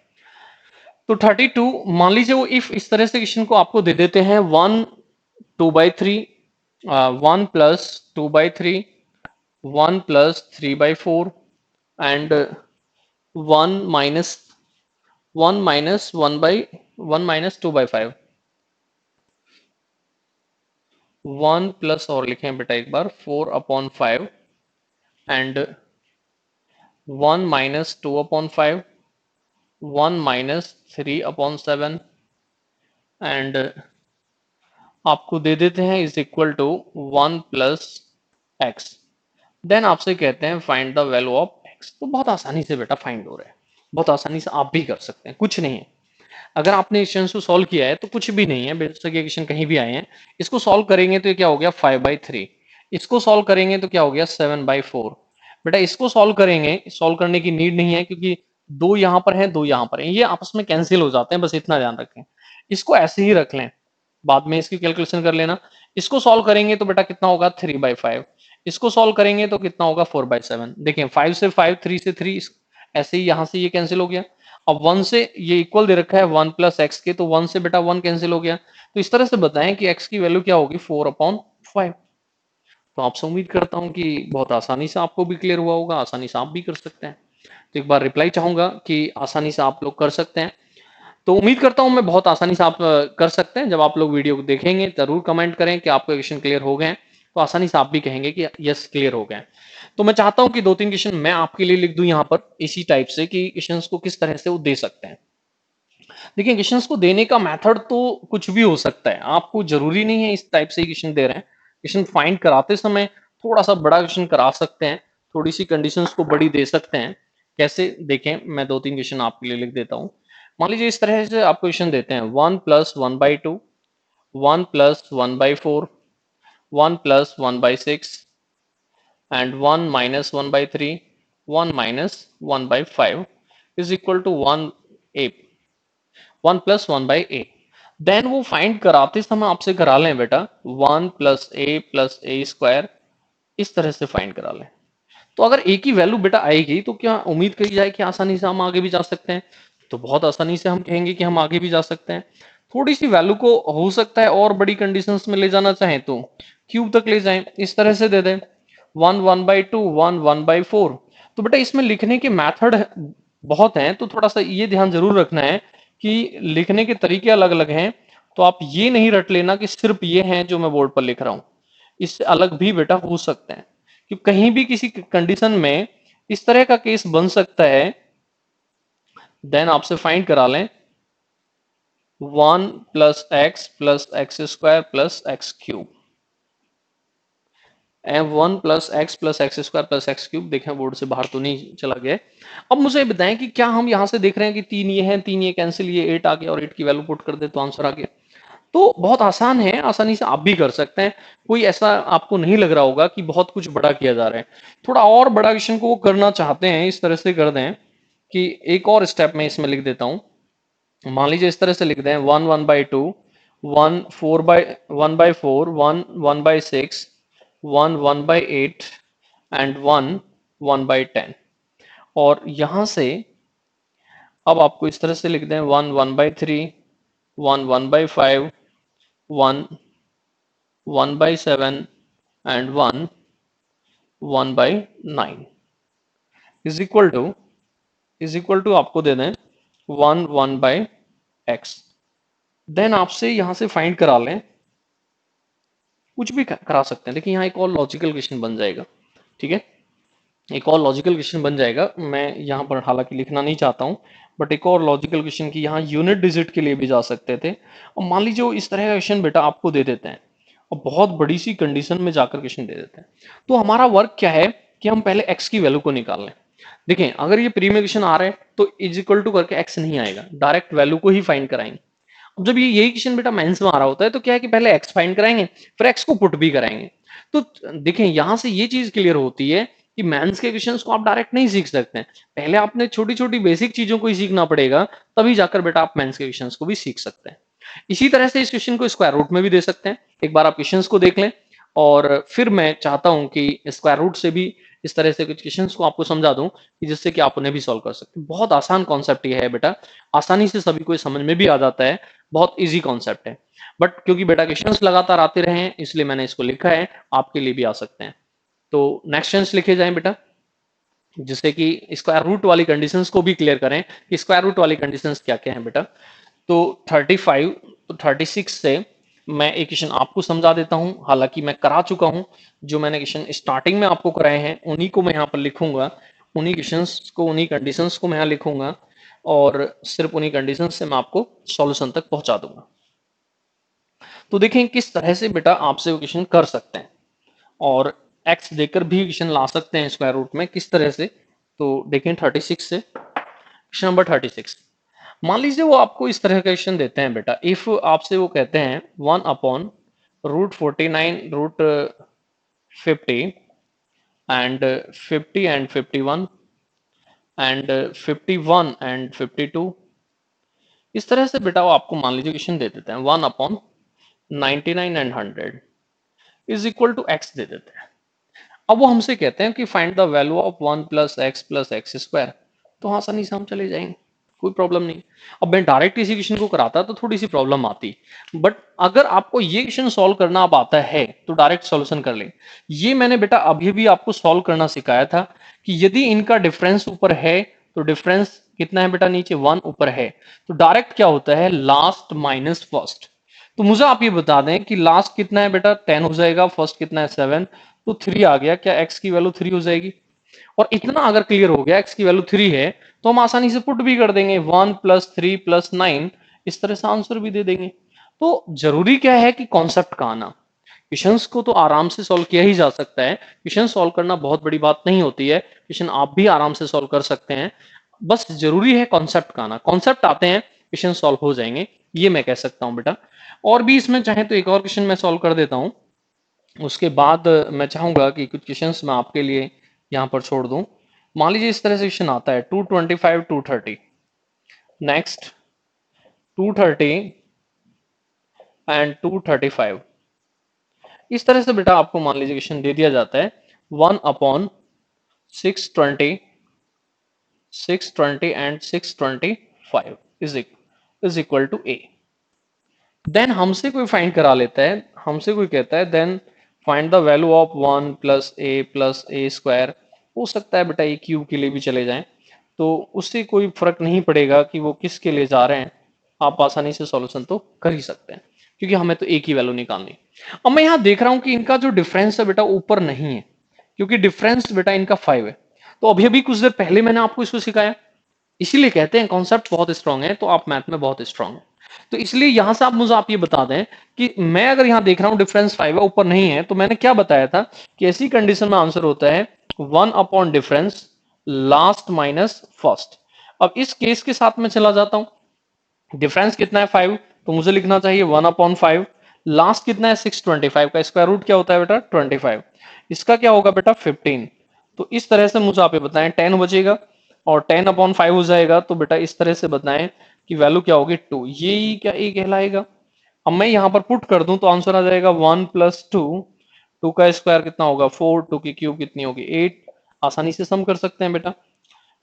तो 32 मान लीजिए, वो इफ इस तरह से क्वेश्चन को आपको दे देते हैं 1/2/3, 1+2/3, 1+3/4 एंड 1 - 1 - 2/5, 1 प्लस और लिखें बेटा एक बार 4/5 एंड 1 - 2/5, 1 - 3/7 एंड आपको दे देते हैं is equal to 1+x। Then आपसे कहते हैं find the value of x। तो बहुत आसानी से बेटा फाइंड हो रहा है, बहुत आसानी से आप भी कर सकते हैं, कुछ नहीं है। अगर आपने क्वेश्चन को सॉल्व किया है तो कुछ भी नहीं है, बेशक ये क्वेश्चन कहीं भी आए हैं। इसको सॉल्व करेंगे तो ये क्या हो गया? 5/3। इसको सॉल्व करेंगे तो क्या हो गया? 7/4। बेटा इसको सॉल्व करेंगे, सॉल्व करने की नीड नहीं है, क्योंकि दो यहां पर हैं, दो यहां पर हैं, ये आपस में कैंसिल हो जाते हैं, बस इतना ध्यान रखें। इसको ऐसे ही रख लें, बाद में इसकी कैलकुलेशन कर लेना। इसको सॉल्व करेंगे तो बेटा कितना होगा? 3/5। इसको सॉल्व करेंगे तो कितना होगा? 4/7। देखिए 5 से 5, 3 से 3, ऐसे ही यहां से ये कैंसिल हो गया। अब 1 से ये इक्वल दे रखा है 1+x के, तो 1 से बेटा 1 कैंसिल हो गया। तो इस तरह से बताएं कि x की वैल्यू क्या होगी? 4/5। तो आपसे उम्मीद करता हूं कि बहुत आसानी से आपको भी क्लियर हुआ होगा, आसानी से आप भी कर सकते हैं। तो एक बार रिप्लाई चाहूंगा कि आसानी से आप लोग कर सकते हैं। तो उम्मीद करता हूं मैं बहुत आसानी से आप कर सकते हैं। जब आप लोग वीडियो को देखेंगे जरूर कमेंट करें कि आपके क्वेश्चन क्लियर हो गए हैं, तो आसानी से आप भी कहेंगे कि यस क्लियर हो गए। तो मैं चाहता हूं कि 2-3 क्वेश्चन मैं आपके लिए लिख दूं यहाँ पर इसी टाइप से, कि क्वेश्चंस को किस तरह से वो दे सकते हैं। देखिए क्वेश्चंस को देने का मेथड तो कुछ भी हो सकता है, आपको जरूरी नहीं है इस टाइप से क्वेश्चन दे रहे हैं। क्वेश्चन फाइंड कराते समय थोड़ा सा बड़ा क्वेश्चन करा सकते हैं, थोड़ी सी कंडीशंस को बड़ी दे सकते हैं। कैसे? देखें मैं 2-3 क्वेश्चन आपके लिए लिख देता हूँ। मान लीजिए इस तरह से आपको क्वेश्चन देते हैं 1+1/2, 1+1/4, 1+1/6 and 1 - 1/3, 1 - 1/5 is equal to 1a, 1+1/a। Then वो फाइंड कराते समय आपसे करा लें बेटा 1+a+a², इस तरह से फाइंड करा लें। तो अगर a की वैल्यू बेटा आएगी तो क्या उम्मीद करी जाए कि आसानी से हम आगे भी जा सकते हैं? तो बहुत आसानी से हम कहेंगे कि हम आगे भी जा सकते हैं। थोड़ी सी वैल्यू को हो सकता है और बड़ी कंडीशंस में ले जाना चाहें तो क्यूब तक ले जाएं, इस तरह से दे दें 1 1/2, 1 1/4। तो बेटा इसमें लिखने के मेथड बहुत हैं, तो थोड़ा सा ये ध्यान जरूर रखना है कि लिखने के तरीके अलग अलग हैं, तो आप ये नहीं रट लेना कि सिर्फ ये हैं जो मैं बोर्ड पर लिख रहा हूं, इससे अलग भी बेटा हो सकते हैं, कि कहीं भी किसी कंडीशन में इस तरह का केस बन सकता है। देन आपसे फाइंड करा लें 1 plus x square plus x cube, एम 1 plus x square plus x cube. देखें बोर्ड से बाहर तो नहीं चला गया। अब मुझे बताएं कि क्या हम यहां से देख रहे हैं कि तीन ये हैं, तीन ये कैंसिल, ये 8 आ गया और 8 की वैल्यू पुट कर दे तो आंसर आ गया। तो बहुत आसान है, आसानी से आप भी कर सकते हैं। कोई ऐसा आपको नहीं लग रहा होगा कि बहुत कुछ बड़ा किया जा रहा है। थोड़ा और बड़ा क्वेश्चन को वो करना चाहते हैं, इस तरह से कर दें कि एक और स्टेप में इसमें लिख देता हूं। मान लीजिए इस तरह से लिख दें 1 1/2, 1 4 1 1/6, 1 1/8 एंड 1 1/10। और यहां से अब आपको इस तरह से लिख दें 1 1/3, 1 1/5, 1 1/7 एंड 1 1/9 इज इक्वल टू आपको दे दें 1 1/x। देन आपसे यहां से फाइंड करा लें, कुछ भी करा सकते हैं। देखिए यहाँ एक और लॉजिकल क्वेश्चन बन जाएगा, ठीक है, एक और लॉजिकल क्वेश्चन बन जाएगा। मैं यहाँ पर हालांकि लिखना नहीं चाहता हूँ, बट एक और लॉजिकल क्वेश्चन की यहाँ यूनिट डिजिट के लिए भी जा सकते थे। और मान लीजिए वो इस तरह का क्वेश्चन बेटा आपको दे देते हैं और बहुत बड़ी सी कंडीशन में जाकर क्वेश्चन दे देते हैं, तो हमारा वर्क क्या है कि हम पहले एक्स की वैल्यू को निकाल लें। देखें अगर ये प्री में क्वेश्चन आ रहा है तो इज इक्वल टू करके एक्स नहीं आएगा, डायरेक्ट वैल्यू को ही फाइंड कराएंगे। अब जब ये यही क्वेश्चन बेटा मेंस में आ रहा होता है तो क्या है कि पहले एक्स फाइंड कराएंगे फिर एक्स को पुट भी कराएंगे। तो देखें यहां से ये चीज क्लियर होती है कि मेंस के क्वेश्चंस को आप डायरेक्ट नहीं सीख सकते हैं, पहले आपने छोटी छोटी बेसिक चीजों को ही सीखना पड़ेगा, तभी जाकर बेटा आप मेंस के क्वेश्चंस को भी सीख सकते हैं। इसी तरह से इस क्वेश्चन को स्क्वायर रूट में भी दे सकते हैं। एक बार आप क्वेश्चंस को देख लें और फिर मैं चाहता हूं कि स्क्वायर रूट से भी इस तरह से कुछ क्वेश्चंस को आपको समझा दूं कि जिससे कि आप उन्हें भी सॉल्व कर सकते हैं। बहुत आसान कॉन्सेप्ट ये है बेटा, आसानी से सभी को समझ में भी आ जाता है, बहुत इजी कॉन्सेप्ट है। बट क्योंकि बेटा क्वेश्चंस लगातार आते रहे हैं इसलिए मैंने इसको लिखा है, आपके लिए भी आ सकते हैं। तो नेक्स्ट क्वेश्चन लिखे जाएं बेटा, जिससे कि स्क्वायर रूट वाली कंडीशंस को भी क्लियर करें कि स्क्वायर रूट वाली कंडीशंस क्या क्या हैं बेटा। तो 35 तो 36 से मैं एक क्वेश्चन आपको समझा देता हूं, हालांकि मैं करा चुका हूं। जो मैंने क्वेश्चन स्टार्टिंग में आपको कराए हैं उन्हीं को मैं यहाँ पर लिखूंगा, उन्हीं क्वेश्चंस को, उन्हीं कंडीशंस को मैं यहाँ लिखूंगा और सिर्फ उन्हीं कंडीशंस से मैं आपको सॉल्यूशन तक पहुंचा दूंगा। तो देखें किस तरह से बेटा आपसे वो क्वेश्चन कर सकते हैं और एक्स देकर भी क्वेश्चन ला सकते हैं स्क्वायर रूट में, किस तरह से। तो देखें 36 से क्वेश्चन नंबर 36। मान लीजिए वो आपको इस तरह का क्वेश्चन देते हैं बेटा, इफ आपसे वो कहते हैं 1/√49 root 50 and 50 and 51 and 51 and 52। इस तरह से बेटा वो आपको मान लीजिए क्वेश्चन दे देते हैं 1/99 and 100 is equal to x दे देते हैं। अब वो हमसे कहते हैं कि find the value of 1 + x + x²। तो आसानी से हम चले जाएंगे, कोई प्रॉब्लम नहीं। अब मैं डायरेक्ट इसी क्वेश्चन को कराता तो थोड़ी सी प्रॉब्लम आती, बट अगर आपको ये क्वेश्चन सॉल्व करना अब आता है तो डायरेक्ट सॉल्यूशन कर ले। ये मैंने बेटा अभी भी आपको सॉल्व करना सिखाया था कि यदि इनका डिफरेंस ऊपर है तो डिफरेंस कितना है बेटा, नीचे 1 ऊपर है, तो डायरेक्ट क्या होता है, लास्ट माइनस फर्स्ट। तो मुझे आप ये बता दें कि लास्ट कितना है बेटा, 10 हो जाएगा, फर्स्ट कितना है 7, तो 3 आ गया। क्या x की वैल्यू 3 हो जाएगी? और इतना अगर क्लियर हो गया x की वैल्यू 3 है तो हम आसानी से पुट भी कर देंगे 1 + 3 + 9, इस तरह से आंसर भी दे देंगे। तो जरूरी क्या है कि कॉन्सेप्ट का आना। क्वेश्चंस को तो आराम से सॉल्व किया ही जा सकता है, क्वेश्चन सॉल्व करना बहुत बड़ी बात नहीं होती है, क्वेश्चन आप भी आराम से सॉल्व कर सकते हैं। बस जरूरी है कॉन्सेप्ट का आना, कॉन्सेप्ट आते हैं क्वेश्चन सॉल्व हो जाएंगे, ये मैं कह सकता हूं बेटा। और भी इसमें चाहे तो एक और क्वेश्चन मैं सॉल्व कर देता हूं, उसके बाद मैं चाहूंगा कि कुछ क्वेश्चंस मैं आपके लिए यहाँ पर छोड़ दूं। मान लीजिए इस तरह से क्वेश्चन आता है 225 230, नेक्स्ट 230 एंड 235। इस तरह से बेटा आपको मान लीजिए क्वेश्चन दे दिया जाता है 1/620 620 and 625 is equal to a. Then हमसे कोई फाइंड करा लेता है, हमसे कोई कहता है then find the value of 1 + a+a²। हो सकता है बेटा ये क्यूब के लिए भी चले जाएं, तो उससे कोई फर्क नहीं पड़ेगा कि वो किसके लिए जा रहे हैं, आप आसानी से सॉल्यूशन तो कर ही सकते हैं, क्योंकि हमें तो एक ही वैल्यू निकालनी। अब मैं यहाँ देख रहा हूं कि इनका जो डिफरेंस है बेटा ऊपर नहीं है, क्योंकि डिफरेंस बेटा इनका 5 है। तो अभी अभी कुछ देर पहले मैंने आपको इसको सिखाया, इसीलिए कहते हैं कॉन्सेप्ट बहुत स्ट्रांग है, तो आप मैथ में बहुत स्ट्रांग है। तो इसलिए यहां से आप ये बता दें कि मैं अगर यहां देख रहा हूं डिफरेंस 5 है, ऊपर नहीं है, तो मैंने क्या बताया था कि ऐसी कंडीशन में आंसर होता है 1 upon difference last minus first. अब इस केस के साथ मैं चला जाता हूं, डिफरेंस कितना है 5, तो मुझे लिखना चाहिए 1/5। लास्ट कितना है 625 का स्क्वायर रूट क्या होता है बेटा 25, इसका क्या होगा बेटा 15। तो इस तरह से मुझे आप ये बताएं 10 बचेगा और 10/5 हो जाएगा, तो बेटा इस तरह से बताएं कि वैल्यू क्या होगी 2, ये क्या ए कहलाएगा। अब मैं यहां पर पुट कर दूं तो आंसर आ जाएगा 1 + 2, 2 का स्क्वायर कितना होगा 4, 2 की क्यूब कितनी होगी 8। आसानी से सम कर सकते हैं बेटा,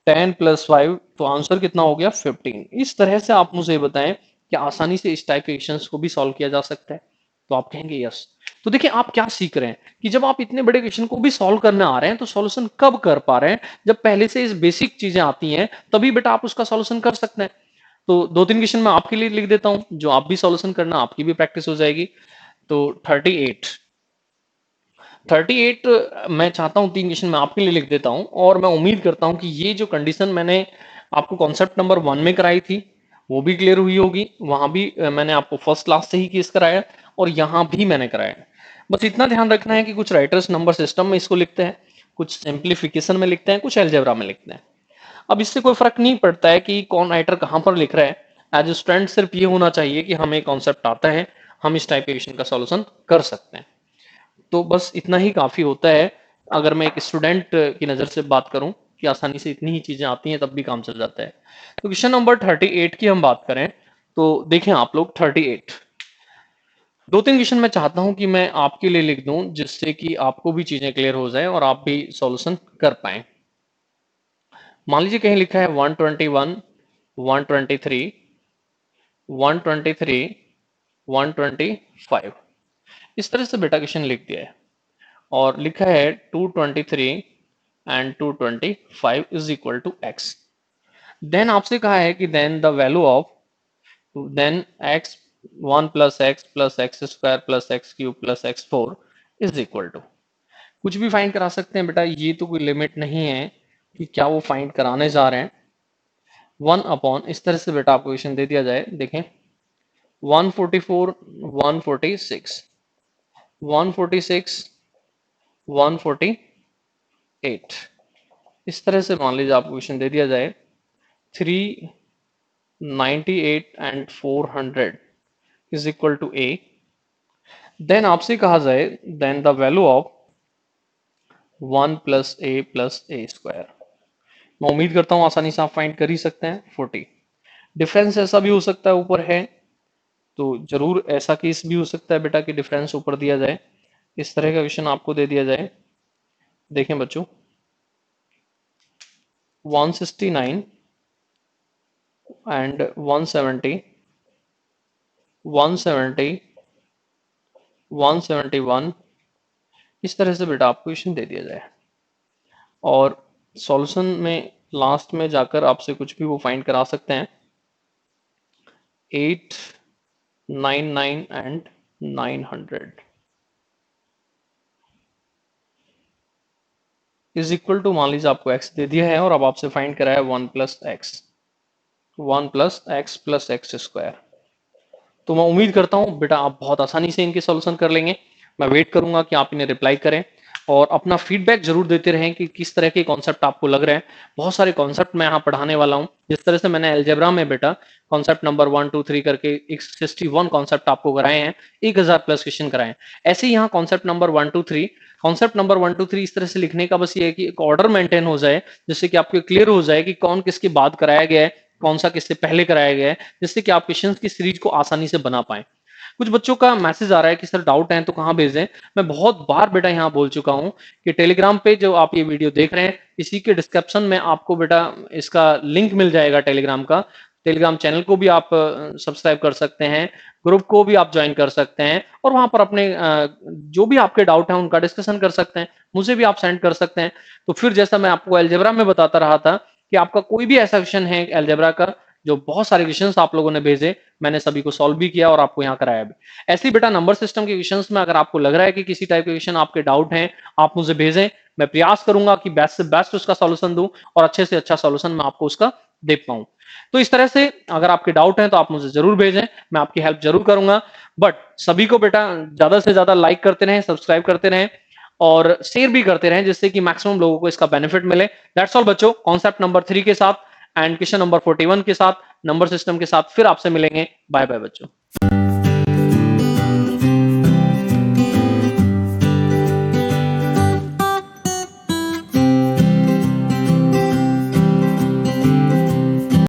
10 + 5, तो आंसर कितना हो गया 15। इस तरह से आप मुझे बताएं कि आसानी से इस टाइप के क्वेश्चंस को भी सॉल्व किया जा सकता है, तो आप कहेंगे यस। तो देखिए आप क्या सीख रहे हैं कि जब आप इतने बड़े क्वेश्चन को भी सॉल्व करने आ रहे हैं, तो सॉल्यूशन कब कर पा रहे हैं, जब पहले से इस बेसिक चीजें आती हैं, तभी बेटा आप उसका सॉल्यूशन कर सकते हैं। तो 2-3 क्वेश्चन मैं आपके लिए लिख देता हूं, जो आप भी सॉल्यूशन करना, आपकी भी प्रैक्टिस हो जाएगी। तो 38 मैं चाहता हूं 3 क्वेश्चन मैं आपके लिए लिख देता हूं, और मैं उम्मीद करता हूं कि ये जो कंडीशन मैंने आपको कॉन्सेप्ट नंबर 1 में कराई थी वो भी क्लियर हुई होगी। वहां भी मैंने आपको फर्स्ट क्लास से ही केस कराया, और यहां भी मैंने कराया। बस इतना ध्यान रखना है कि कुछ राइटर्स नंबर सिस्टम में इसको लिखते हैं, कुछ सिंप्लीफिकेशन में लिखते हैं, कुछ अलजेब्रा में लिखते हैं। अब इससे कोई फर्क नहीं पड़ता है कि कौन राइटर कहां पर लिख रहा है। एज ए स्टूडेंट सिर्फ ये होना चाहिए कि हमें कॉन्सेप्ट आता है, हम इस टाइप के क्वेश्चन का सॉल्यूशन कर सकते हैं। तो बस इतना ही काफी होता है। अगर मैं एक स्टूडेंट की नजर से बात करूं कि आसानी से इतनी ही चीजें आती हैं, तब भी काम चल जाता है। तो क्वेश्चन नंबर 38 की हम बात करें, तो देखें आप लोग 38, 2-3 क्वेश्चन मैं चाहता हूं कि मैं आपके लिए लिख दूं, जिससे कि आपको भी चीजें क्लियर हो जाए और आप भी सॉल्यूशन कर पाए। मान लीजिए कहीं लिखा है 121, 123, 123, 125, इस तरह से बेटा क्वेश्चन लिख दिया है, और लिखा है 223 and 225 is equal to x. Then आपसे कहा है कि then the value of, then x 1 + x square plus x cube plus x 4 is equal to, कुछ भी फाइंड करा सकते हैं बेटा, ये तो कोई लिमिट नहीं है कि क्या वो फाइंड कराने जा रहे हैं। 1/, इस तरह से बेटा आपको क्वेश्चन दे दिया जाए, देखें 144, 146, 146, 148, इस तरह से मान लीजिए आपको क्वेश्चन दे दिया जाए 398 and 400 is equal to a. Then आपसे कहा जाए then the value of 1 + a square, मैं उम्मीद करता हूं आसानी से आप फाइंड कर ही सकते हैं 40। डिफरेंस ऐसा भी हो सकता है ऊपर है, तो जरूर ऐसा केस भी हो सकता है बेटा कि डिफरेंस ऊपर दिया जाए, इस तरह का क्वेश्चन आपको दे दिया जाए। देखें बच्चों 169 एंड 170, 170, 171, इस तरह से बेटा आपको क्वेश्चन दे दिया जाए, और सॉल्यूशन में लास्ट में जाकर आपसे कुछ भी वो फाइंड करा सकते हैं 8, 99 एंड 900 इज इक्वल टू, मान लीजिए आपको x दे दिया है और अब आपसे फाइंड करा है 1 + x, 1 + x plus x square. तो मैं उम्मीद करता हूं बेटा आप बहुत आसानी से इनके सॉल्यूशन कर लेंगे। मैं वेट करूंगा कि आप इन्हें रिप्लाई करें, और अपना फीडबैक जरूर देते रहें कि किस तरह के कॉन्सेप्ट आपको लग रहे हैं। बहुत सारे कॉन्सेप्ट मैं यहाँ पढ़ाने वाला हूँ, जिस तरह से मैंने अलजेब्रा में बेटा कॉन्सेप्ट नंबर 1, 2, 3 करके 61 कॉन्सेप्ट आपको कराए हैं, 1000+ क्वेश्चन कराए हैं। ऐसे ही यहाँ कॉन्सेप्ट नंबर 1, 2, 3, कॉन्सेप्ट नंबर 1, 2, 3 इस तरह से लिखने का बस ये है कि एक ऑर्डर मेंटेन हो जाए, जिससे कि आपको क्लियर हो जाए कि कौन किसके बाद कराया गया है, कौन सा किससे पहले कराया गया है, जिससे कि आप क्वेश्चंस की सीरीज को आसानी से बना पाए। कुछ बच्चों का मैसेज आ रहा है कि सर डाउट है तो कहाँ भेजें। मैं बहुत बार बेटा यहाँ बोल चुका हूँ कि टेलीग्राम पे जो आप ये वीडियो देख रहे हैं, इसी के डिस्क्रिप्शन में आपको बेटा इसका लिंक मिल जाएगा टेलीग्राम का। टेलीग्राम चैनल को भी आप सब्सक्राइब कर सकते हैं, ग्रुप को भी आप ज्वाइन कर सकते हैं, और वहां पर अपने जो भी आपके डाउट है उनका डिस्कशन कर सकते हैं, मुझे भी आप सेंड कर सकते हैं। तो फिर जैसा मैं आपको अलजेब्रा में बताता रहा था कि आपका कोई भी ऐसा क्वेश्चन है अलजेब्रा का जो बहुत सारे क्वेश्चंस आप लोगों ने भेजे, मैंने सभी को सॉल्व भी किया और आपको यहाँ कराया भी। ऐसे ही बेटा नंबर सिस्टम के क्वेश्चंस में अगर आपको लग रहा है कि किसी टाइप के क्वेश्चन आपके डाउट हैं, आप मुझे भेजें, मैं प्रयास करूंगा कि बेस्ट से बेस्ट उसका सॉल्यूशन दूं और अच्छे से अच्छा सॉल्यूशन मैं आपको उसका दे पाऊं। तो इस तरह से अगर आपके डाउट हैं तो आप मुझे जरूर भेजें, मैं आपकी हेल्प जरूर करूंगा। बट सभी को बेटा ज्यादा से ज्यादा लाइक करते रहें, सब्सक्राइब करते रहें और शेयर भी करते रहें, जिससे कि मैक्सिमम लोगों को इसका बेनिफिट मिले। दैट्स ऑल बच्चों, कॉन्सेप्ट नंबर 3 के साथ एंड क्वेश्चन नंबर 41 के साथ, नंबर सिस्टम के साथ फिर आपसे मिलेंगे। बाय बाय बच्चों।